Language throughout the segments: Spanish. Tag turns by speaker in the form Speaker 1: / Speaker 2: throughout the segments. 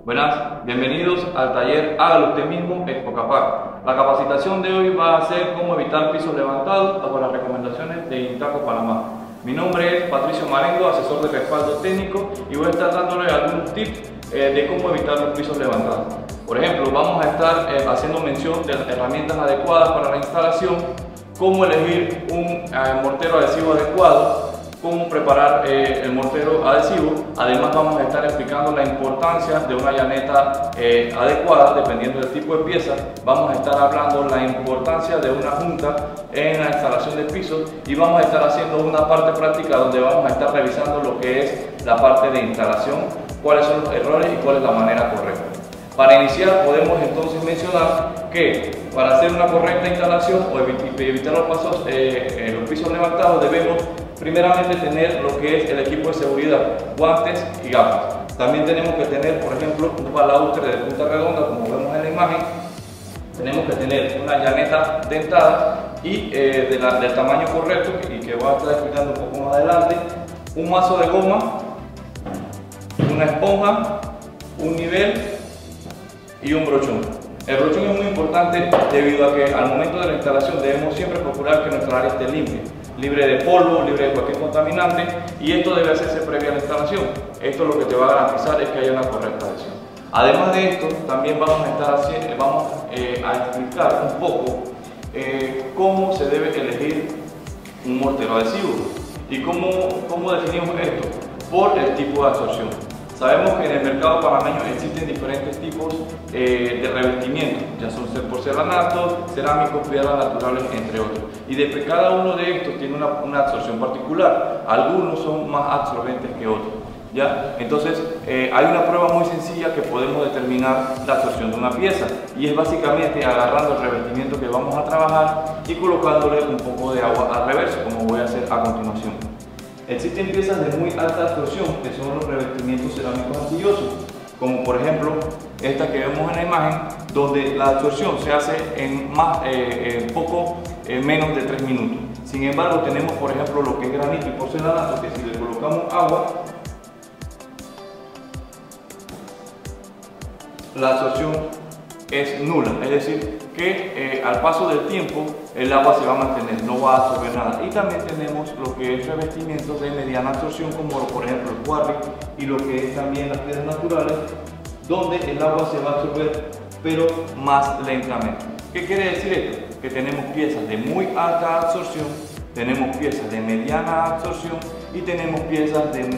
Speaker 1: Buenas, bienvenidos al taller Hágalo Usted Mismo Expocapar. La capacitación de hoy va a ser cómo evitar pisos levantados bajo las recomendaciones de Intaco Panamá. Mi nombre es Patricio Marengo, asesor de respaldo técnico, y voy a estar dándole algunos tips de cómo evitar los pisos levantados. Por ejemplo, vamos a estar haciendo mención de las herramientas adecuadas para la instalación, cómo elegir un mortero adhesivo adecuado, cómo preparar el mortero adhesivo. Además, vamos a estar explicando la importancia de una llaneta adecuada dependiendo del tipo de pieza. Vamos a estar hablando la importancia de una junta en la instalación de pisos, y vamos a estar haciendo una parte práctica donde vamos a estar revisando lo que es la parte de instalación, cuáles son los errores y cuál es la manera correcta. Para iniciar, podemos entonces mencionar que para hacer una correcta instalación o evitar los pisos levantados, debemos primeramente tener lo que es el equipo de seguridad, guantes y gafas. También tenemos que tener, por ejemplo, un balaustre de punta redonda, como vemos en la imagen. Tenemos que tener una llaneta dentada y del tamaño correcto, y que voy a estar explicando un poco más adelante. Un mazo de goma, una esponja, un nivel y un brochón. El brochón es muy importante debido a que al momento de la instalación debemos siempre procurar que nuestra área esté limpia, libre de polvo, libre de cualquier contaminante, y esto debe hacerse previa a la instalación. Esto lo que te va a garantizar es que haya una correcta adhesión. Además de esto, también vamos a explicar un poco cómo se debe elegir un mortero adhesivo. ¿Y cómo definimos esto? Por el tipo de absorción. Sabemos que en el mercado panameño existen diferentes tipos de revestimiento, ya son porcelanatos, cerámicos, piedras naturales, entre otros. Y de cada uno de estos tiene una absorción particular. Algunos son más absorbentes que otros, ¿ya? Entonces, hay una prueba muy sencilla que podemos determinar la absorción de una pieza, y es básicamente agarrando el revestimiento que vamos a trabajar y colocándole un poco de agua al reverso, como voy a hacer a continuación. Existen piezas de muy alta absorción, que son los revestimientos cerámicos arcillosos, como por ejemplo esta que vemos en la imagen, donde la absorción se hace en menos de 3 minutos. Sin embargo, tenemos por ejemplo lo que es granito y porcelanato, que si le colocamos agua, la absorción es nula, es decir, que al paso del tiempo el agua se va a mantener, no va a absorber nada. Y también tenemos lo que es revestimientos de mediana absorción, como por ejemplo el quarry y lo que es también las piedras naturales, donde el agua se va a absorber pero más lentamente. ¿Qué quiere decir esto? Que tenemos piezas de muy alta absorción, tenemos piezas de mediana absorción y tenemos piezas de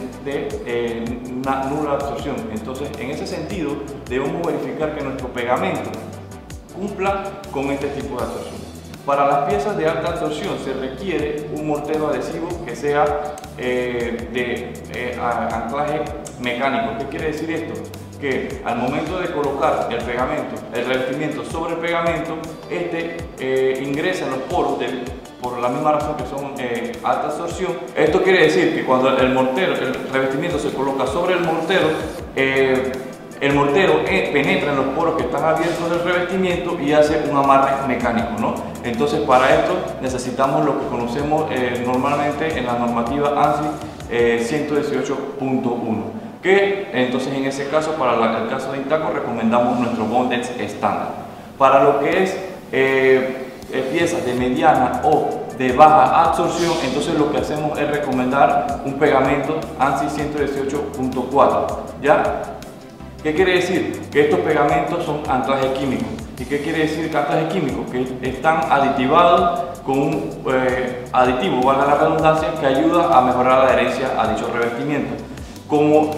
Speaker 1: nula absorción. Entonces, en ese sentido, debemos verificar que nuestro pegamento cumpla con este tipo de absorción. Para las piezas de alta absorción se requiere un mortero adhesivo que sea de anclaje mecánico. ¿Qué quiere decir esto? Que al momento de colocar el revestimiento sobre el pegamento, ingresa en los poros por la misma razón que son alta absorción. Esto quiere decir que cuando el revestimiento se coloca sobre el mortero penetra en los poros que están abiertos del revestimiento y hace un amarre mecánico, ¿no? Entonces, para esto necesitamos lo que conocemos normalmente en la normativa ANSI 118.1, que entonces en ese caso, para el caso de Intaco, recomendamos nuestro bondage estándar. Para lo que es piezas de mediana o de baja absorción, entonces lo que hacemos es recomendar un pegamento ANSI 118.4, ¿ya? ¿Qué quiere decir? Que estos pegamentos son anclajes químicos. ¿Y qué quiere decir anclaje químico? Que están aditivados con un aditivo, valga la redundancia, que ayuda a mejorar la adherencia a dicho revestimiento. Como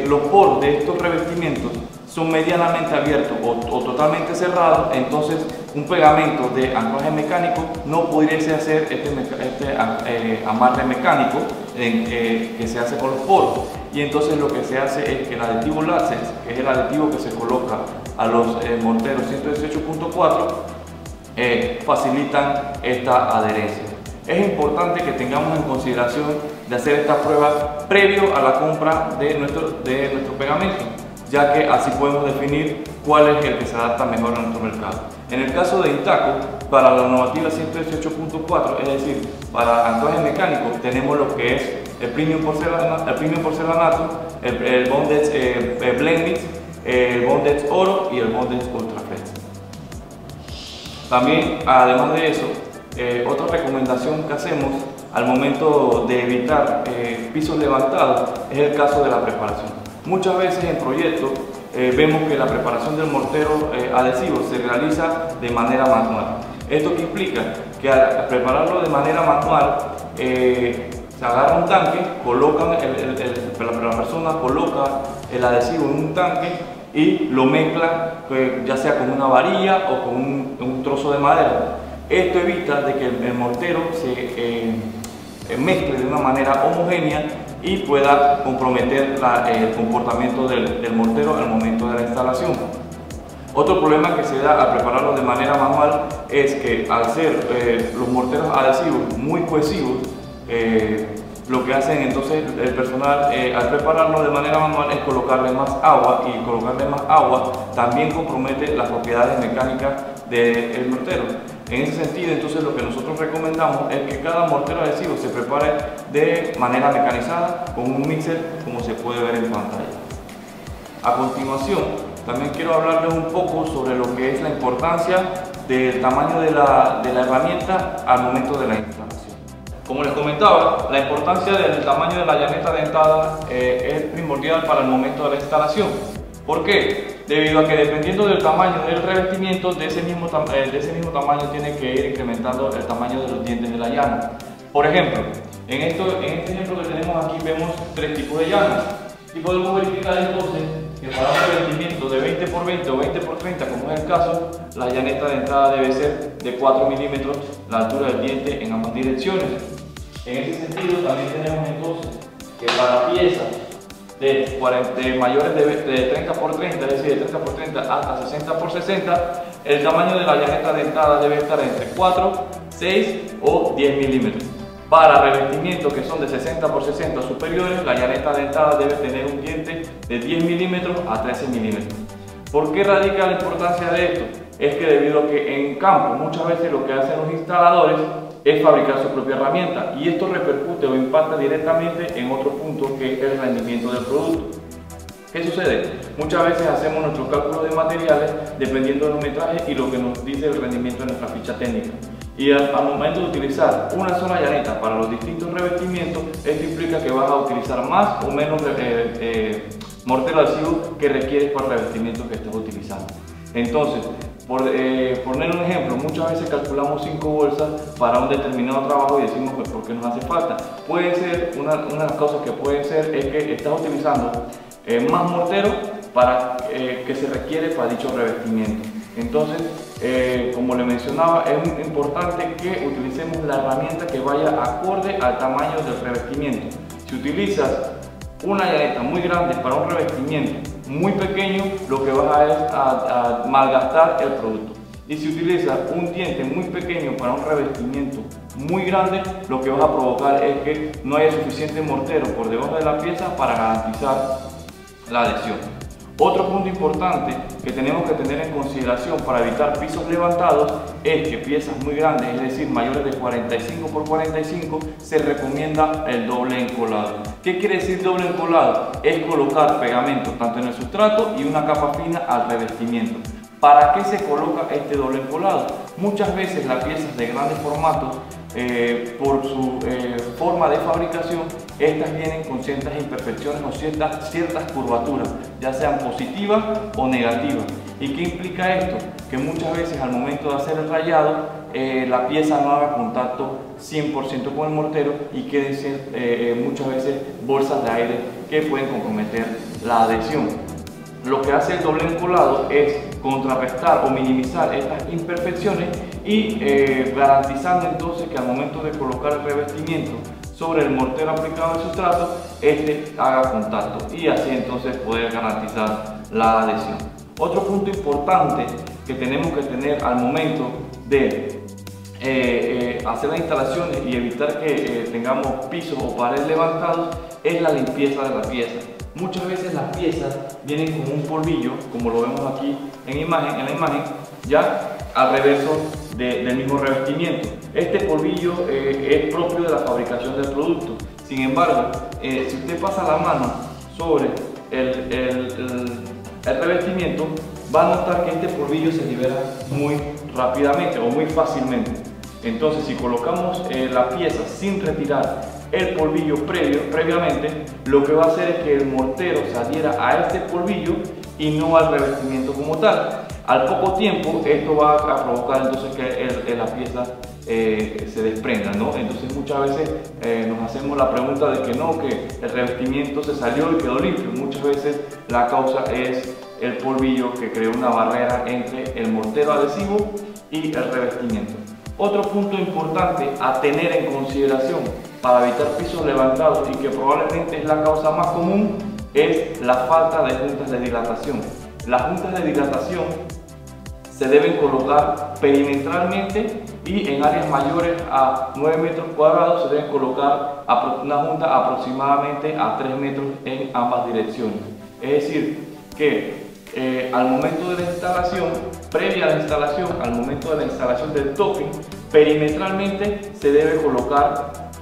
Speaker 1: los poros de estos revestimientos son medianamente abiertos o totalmente cerrados, entonces un pegamento de anclaje mecánico no pudiese hacer este amarre mecánico que se hace con los poros. Y entonces lo que se hace es que el aditivo látex, que es el aditivo que se coloca a los morteros 118.4, facilitan esta adherencia. Es importante que tengamos en consideración de hacer esta prueba previo a la compra de nuestro pegamento, ya que así podemos definir cuál es el que se adapta mejor a nuestro mercado. En el caso de Intaco, para la normativa 118.4, es decir, para anclaje mecánico, tenemos lo que es el premium porcelanato, el bondage blend mix el Bondage Oro y el Bondage Ultra Flex. También, además de eso, otra recomendación que hacemos al momento de evitar pisos levantados es el caso de la preparación. Muchas veces en proyectos vemos que la preparación del mortero adhesivo se realiza de manera manual. ¿Esto qué implica? Que al prepararlo de manera manual se agarra un tanque, la persona coloca el adhesivo en un tanque y lo mezcla ya sea con una varilla o con un trozo de madera. Esto evita de que el mortero se mezcle de una manera homogénea y pueda comprometer el comportamiento del mortero al momento de la instalación. Otro problema que se da al prepararlo de manera manual es que al ser los morteros adhesivos muy cohesivos, lo que hacen entonces el personal al prepararlo de manera manual es colocarle más agua, y colocarle más agua también compromete las propiedades mecánicas del mortero. En ese sentido, entonces, lo que nosotros recomendamos es que cada mortero adhesivo se prepare de manera mecanizada con un mixer, como se puede ver en pantalla. A continuación, también quiero hablarles un poco sobre lo que es la importancia del tamaño de la herramienta al momento de la instalación. Como les comentaba, la importancia del tamaño de la llaneta dentada es primordial para el momento de la instalación. ¿Por qué? Debido a que dependiendo del tamaño del revestimiento, de ese mismo tamaño tiene que ir incrementando el tamaño de los dientes de la llana. Por ejemplo, en este ejemplo que tenemos aquí vemos tres tipos de llanas. Y podemos verificar entonces que para un revestimiento de 20 x 20 o 20 x 30, como es el caso, la llaneta dentada debe ser de 4 milímetros la altura del diente en ambas direcciones. En ese sentido, también tenemos entonces que para piezas de mayores de 30 x 30, es decir, de 30 x 30 hasta 60 x 60, el tamaño de la llaneta dentada debe estar entre 4, 6 o 10 milímetros. Para revestimientos que son de 60 x 60 superiores, la llaneta dentada debe tener un diente de 10 milímetros a 13 milímetros. ¿Por qué radica la importancia de esto? Es que debido a que en campo muchas veces lo que hacen los instaladores es fabricar su propia herramienta, y esto repercute o impacta directamente en otro punto, que es el rendimiento del producto. ¿Qué sucede? Muchas veces hacemos nuestros cálculos de materiales dependiendo del metraje y lo que nos dice el rendimiento de nuestra ficha técnica. Y al momento de utilizar una sola llaneta para los distintos revestimientos, esto implica que vas a utilizar más o menos mortero adhesivo que requieres para el revestimiento que estés utilizando. Entonces, por poner un ejemplo, muchas veces calculamos 5 bolsas para un determinado trabajo y decimos que por qué nos hace falta. Puede ser, una de las causas que puede ser es que estás utilizando más mortero para que se requiere para dicho revestimiento. Entonces, como le mencionaba, es muy importante que utilicemos la herramienta que vaya acorde al tamaño del revestimiento. Si utilizas una llaneta muy grande para un revestimiento muy pequeño, lo que vas a malgastar el producto. Y si utilizas un diente muy pequeño para un revestimiento muy grande, lo que vas a provocar es que no haya suficiente mortero por debajo de la pieza para garantizar la adhesión. Otro punto importante que tenemos que tener en consideración para evitar pisos levantados es que piezas muy grandes, es decir, mayores de 45 x 45, se recomienda el doble encolado. ¿Qué quiere decir doble encolado? Es colocar pegamento tanto en el sustrato y una capa fina al revestimiento. ¿Para qué se coloca este doble encolado? Muchas veces las piezas de grandes formatos, por su forma de fabricación, estas vienen con ciertas imperfecciones o ciertas curvaturas, ya sean positivas o negativas. ¿Y qué implica esto? Que muchas veces al momento de hacer el rayado, la pieza no haga contacto 100% con el mortero y queden muchas veces bolsas de aire que pueden comprometer la adhesión. Lo que hace el doble encolado es contrarrestar o minimizar estas imperfecciones y garantizando entonces que al momento de colocar el revestimiento sobre el mortero aplicado al sustrato, este haga contacto y así entonces poder garantizar la adhesión. Otro punto importante que tenemos que tener al momento de hacer las instalaciones y evitar que tengamos pisos o paredes levantados es la limpieza de la pieza. Muchas veces las piezas vienen con un polvillo, como lo vemos aquí en la imagen, ya al reverso del mismo revestimiento. Este polvillo es propio de la fabricación del producto. Sin embargo, si usted pasa la mano sobre el revestimiento, va a notar que este polvillo se libera muy rápidamente o muy fácilmente. Entonces, si colocamos la pieza sin retirar el polvillo previamente, lo que va a hacer es que el mortero se adhiera a este polvillo y no al revestimiento como tal. Al poco tiempo, esto va a provocar entonces que la pieza se desprenda, ¿no? Entonces muchas veces nos hacemos la pregunta de que no, que el revestimiento se salió y quedó limpio. Muchas veces la causa es el polvillo que creó una barrera entre el mortero adhesivo y el revestimiento. Otro punto importante a tener en consideración para evitar pisos levantados y que probablemente es la causa más común es la falta de juntas de dilatación. Las juntas de dilatación se deben colocar perimetralmente y en áreas mayores a 9 metros cuadrados se deben colocar una junta aproximadamente a 3 metros en ambas direcciones. Es decir, que al momento de la instalación, previa a la instalación, al momento de la instalación del topping, perimetralmente se debe colocar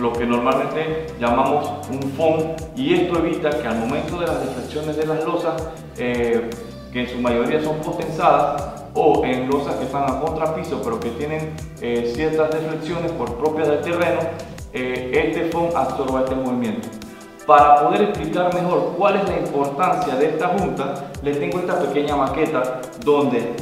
Speaker 1: lo que normalmente llamamos un foam, y esto evita que al momento de las deflexiones de las losas, que en su mayoría son potenciadas, o en losas que están a contrapiso pero que tienen ciertas deflexiones por propias del terreno, este foam absorba este movimiento. Para poder explicar mejor cuál es la importancia de esta junta, les tengo esta pequeña maqueta donde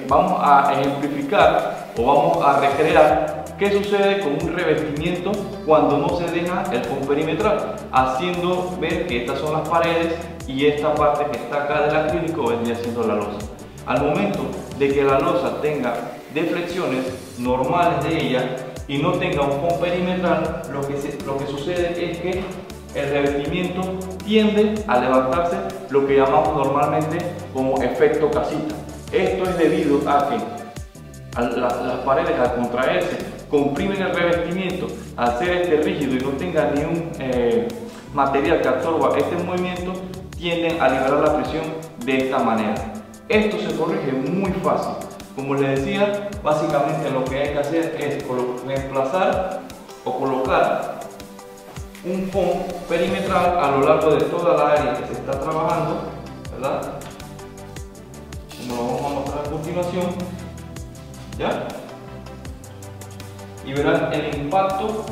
Speaker 1: vamos a ejemplificar o vamos a recrear qué sucede con un revestimiento cuando no se deja el foam perimetral, haciendo ver que estas son las paredes y esta parte que está acá del acrílico vendría siendo la losa. Al momento de que la losa tenga deflexiones normales de ella y no tenga un foam perimetral, lo que sucede es que el revestimiento tiende a levantarse, lo que llamamos normalmente como efecto casita. Esto es debido a que las paredes, al contraerse, comprimen el revestimiento. Al ser rígido y no tenga ni un material que absorba este movimiento, tienden a liberar la presión de esta manera. Esto se corrige muy fácil. Como les decía, básicamente lo que hay que hacer es reemplazar o colocar un foam perimetral a lo largo de toda la área que se está trabajando, ¿verdad? Como lo vamos a mostrar a continuación, ¿ya? Y verán el impacto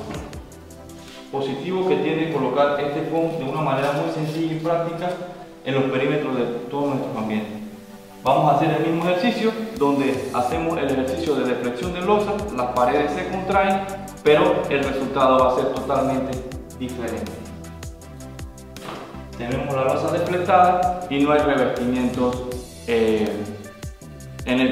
Speaker 1: positivo que tiene colocar este foam de una manera muy sencilla y práctica en los perímetros de todos nuestros ambientes. Vamos a hacer el mismo ejercicio donde hacemos el ejercicio de deflexión de losa, las paredes se contraen, pero el resultado va a ser totalmente diferente. Tenemos la losa deflectada y no hay revestimientos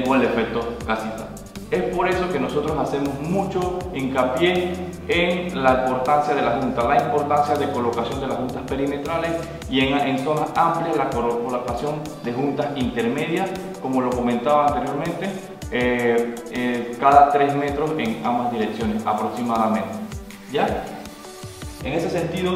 Speaker 1: con el efecto casita. Es por eso que nosotros hacemos mucho hincapié en la importancia de la junta, la importancia de colocación de las juntas perimetrales y en zonas amplias la colocación de juntas intermedias, como lo comentaba anteriormente, cada 3 metros en ambas direcciones aproximadamente. ¿Ya? En ese sentido,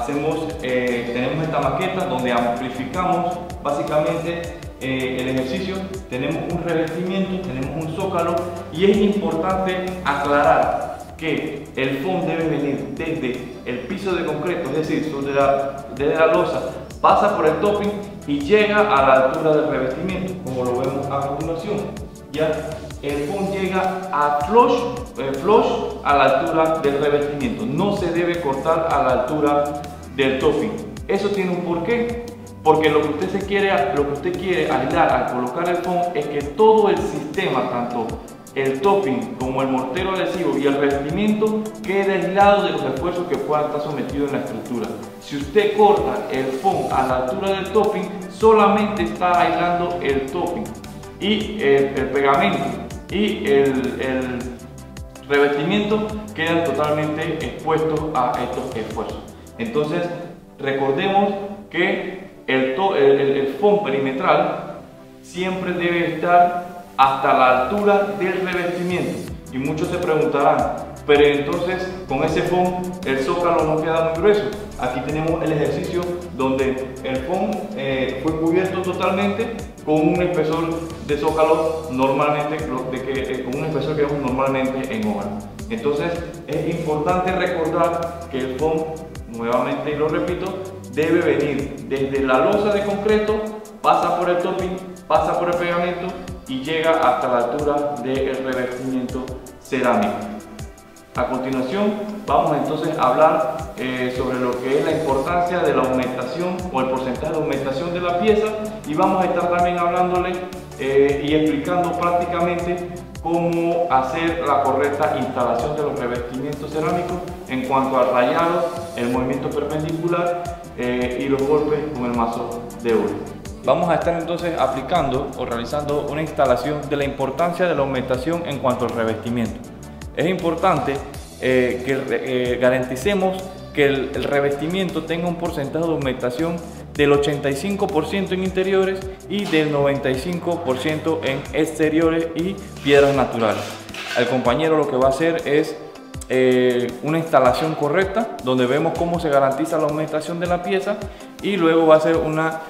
Speaker 1: tenemos esta maqueta donde amplificamos básicamente el ejercicio. Tenemos un revestimiento, tenemos un zócalo, y es importante aclarar que el foam debe venir desde el piso de concreto, es decir, desde la losa, pasa por el topping y llega a la altura del revestimiento, como lo vemos a continuación. ¿Ya? El foam llega a flush a la altura del revestimiento, no se debe cortar a la altura del topping. Eso tiene un porqué, porque lo que usted quiere aislar al colocar el foam es que todo el sistema, tanto el topping como el mortero adhesivo y el revestimiento, quede aislado de los esfuerzos que puedan estar sometidos en la estructura. Si usted corta el foam a la altura del topping, solamente está aislando el topping y el pegamento y el revestimiento quedan totalmente expuestos a estos esfuerzos. Entonces, recordemos que el foam perimetral siempre debe estar hasta la altura del revestimiento. Y muchos se preguntarán, pero entonces con ese foam el zócalo no queda muy grueso. Aquí tenemos el ejercicio donde el foam fue cubierto totalmente con un espesor de zócalo normalmente, con un espesor que vemos normalmente en obra. Entonces es importante recordar que el foam, nuevamente y lo repito, debe venir desde la losa de concreto, pasa por el topping, pasa por el pegamento y llega hasta la altura del revestimiento cerámico. A continuación vamos entonces a hablar sobre lo que es la importancia de la aumentación o el porcentaje de aumentación de la pieza, y vamos a estar también hablándole y explicando prácticamente cómo hacer la correcta instalación de los revestimientos cerámicos en cuanto al rayado, el movimiento perpendicular y los golpes con el mazo de hule. Vamos a estar entonces aplicando o realizando una instalación de la importancia de la aumentación en cuanto al revestimiento. Es importante que garanticemos que el revestimiento tenga un porcentaje de aumentación del 85% en interiores y del 95% en exteriores y piedras naturales. El compañero lo que va a hacer es una instalación correcta, donde vemos cómo se garantiza la aumentación de la pieza, y luego va a hacer una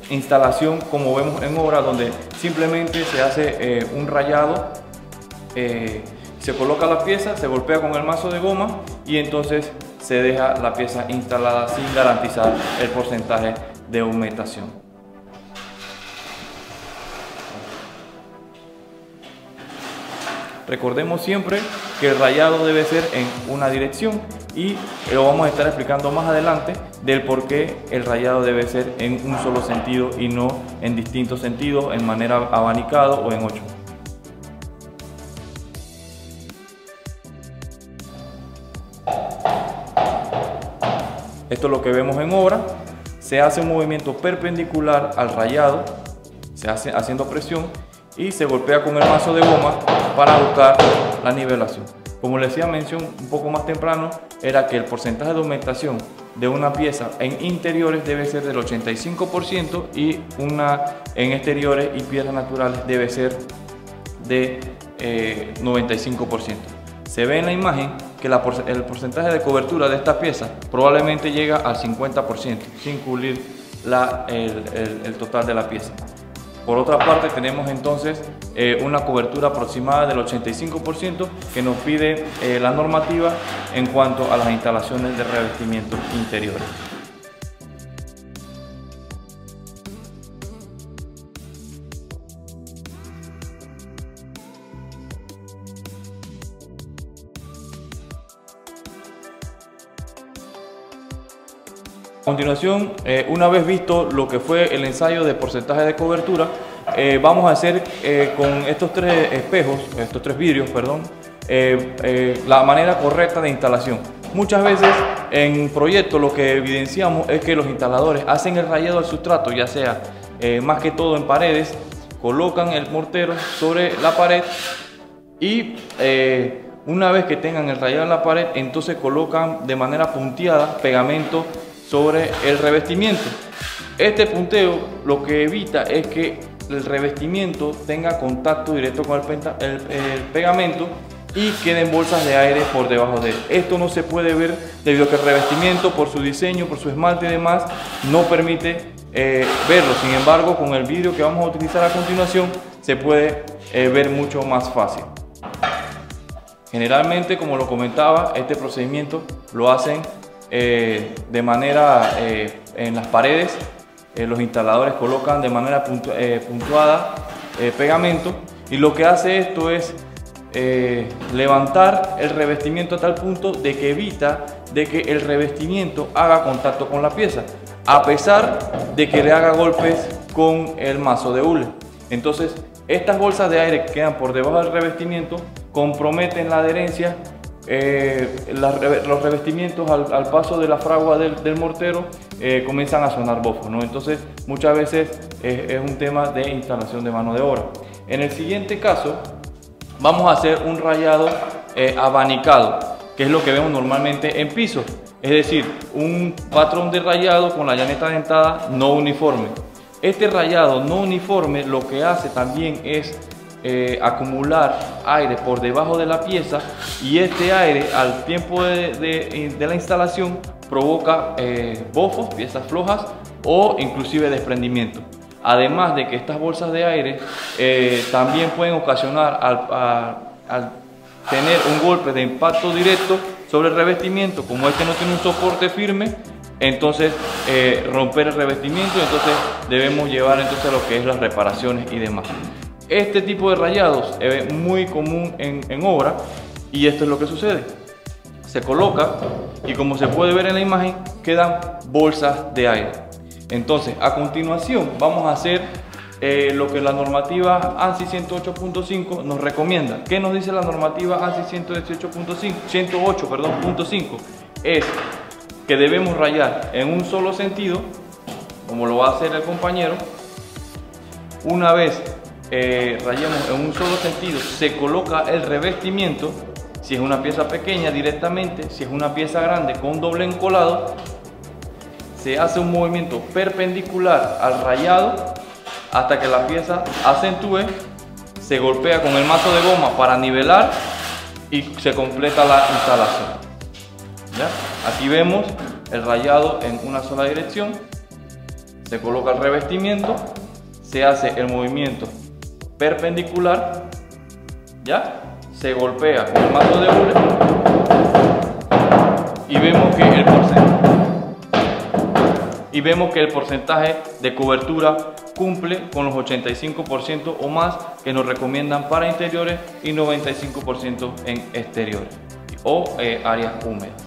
Speaker 1: instalación como vemos en obra, donde simplemente se hace un rayado, se coloca la pieza, se golpea con el mazo de goma y entonces se deja la pieza instalada sin garantizar el porcentaje de aumentación. Recordemos siempre que el rayado debe ser en una dirección, y lo vamos a estar explicando más adelante del por qué el rayado debe ser en un solo sentido y no en distintos sentidos, en manera abanicado o en 8. Esto es lo que vemos en obra. Se hace un movimiento perpendicular al rayado, se hace haciendo presión, y se golpea con el mazo de goma para buscar la nivelación. Como les decía mención un poco más temprano, era que el porcentaje de aumentación de una pieza en interiores debe ser del 85% y en exteriores y piedras naturales debe ser de 95%. Se ve en la imagen que el porcentaje de cobertura de esta pieza probablemente llega al 50%, sin cubrir el total de la pieza. Por otra parte, tenemos entonces una cobertura aproximada del 85% que nos pide la normativa en cuanto a las instalaciones de revestimientos interiores. A continuación, una vez visto lo que fue el ensayo de porcentaje de cobertura, vamos a hacer con estos tres espejos, estos tres vidrios, perdón, la manera correcta de instalación. Muchas veces en proyectos lo que evidenciamos es que los instaladores hacen el rayado al sustrato, ya sea más que todo en paredes, colocan el mortero sobre la pared y una vez que tengan el rayado en la pared, entonces colocan de manera punteada pegamento sobre el revestimiento. Este punteo lo que evita es que el revestimiento tenga contacto directo con el pegamento y queden bolsas de aire por debajo de él. Esto no se puede ver debido a que el revestimiento, por su diseño, por su esmalte y demás, no permite verlo. Sin embargo, con el vidrio que vamos a utilizar a continuación se puede ver mucho más fácil. Generalmente, como lo comentaba, este procedimiento lo hacen de manera en las paredes. Los instaladores colocan de manera puntuada pegamento, y lo que hace esto es levantar el revestimiento a tal punto de que evita de que el revestimiento haga contacto con la pieza, a pesar de que le haga golpes con el mazo de hule. Entonces estas bolsas de aire que quedan por debajo del revestimiento comprometen la adherencia. Los revestimientos al paso de la fragua del mortero comienzan a sonar bofos, ¿no? Entonces muchas veces es un tema de instalación de mano de obra. En el siguiente caso vamos a hacer un rayado abanicado, que es lo que vemos normalmente en pisos, es decir, un patrón de rayado con la llaneta dentada no uniforme. Este rayado no uniforme lo que hace también es acumular aire por debajo de la pieza, y este aire al tiempo de la instalación provoca bofos, piezas flojas o inclusive desprendimiento. Además de que estas bolsas de aire también pueden ocasionar al tener un golpe de impacto directo sobre el revestimiento, como este no tiene un soporte firme, entonces romper el revestimiento, entonces debemos llevar entonces lo que es las reparaciones y demás. Este tipo de rayados es muy común en obra, y esto es lo que sucede: se coloca y, como se puede ver en la imagen, quedan bolsas de aire. Entonces, a continuación vamos a hacer lo que la normativa ANSI 108.5 nos recomienda. ¿Qué nos dice la normativa ANSI 108.5? Es que debemos rayar en un solo sentido, como lo va a hacer el compañero. Una vez rayemos en un solo sentido, se coloca el revestimiento. Si es una pieza pequeña, directamente; si es una pieza grande, con doble encolado, se hace un movimiento perpendicular al rayado hasta que la pieza acentúe, se golpea con el mazo de goma para nivelar y se completa la instalación. ¿Ya? Aquí vemos el rayado en una sola dirección, se coloca el revestimiento, se hace el movimiento perpendicular, ¿ya? Se golpea con el mazo de hule y vemos que el porcentaje de cobertura cumple con los 85% o más que nos recomiendan para interiores y 95% en exteriores o áreas húmedas.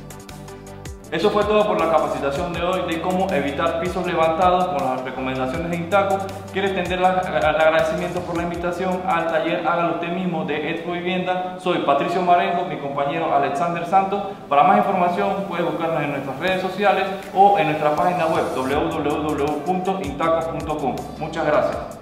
Speaker 1: Eso fue todo por la capacitación de hoy de cómo evitar pisos levantados con las recomendaciones de Intaco. Quiero extender el agradecimiento por la invitación al taller Hágalo Usted Mismo de Expo Vivienda. Soy Patricio Marengo, mi compañero Alexander Santos. Para más información puedes buscarnos en nuestras redes sociales o en nuestra página web www.intaco.com. Muchas gracias.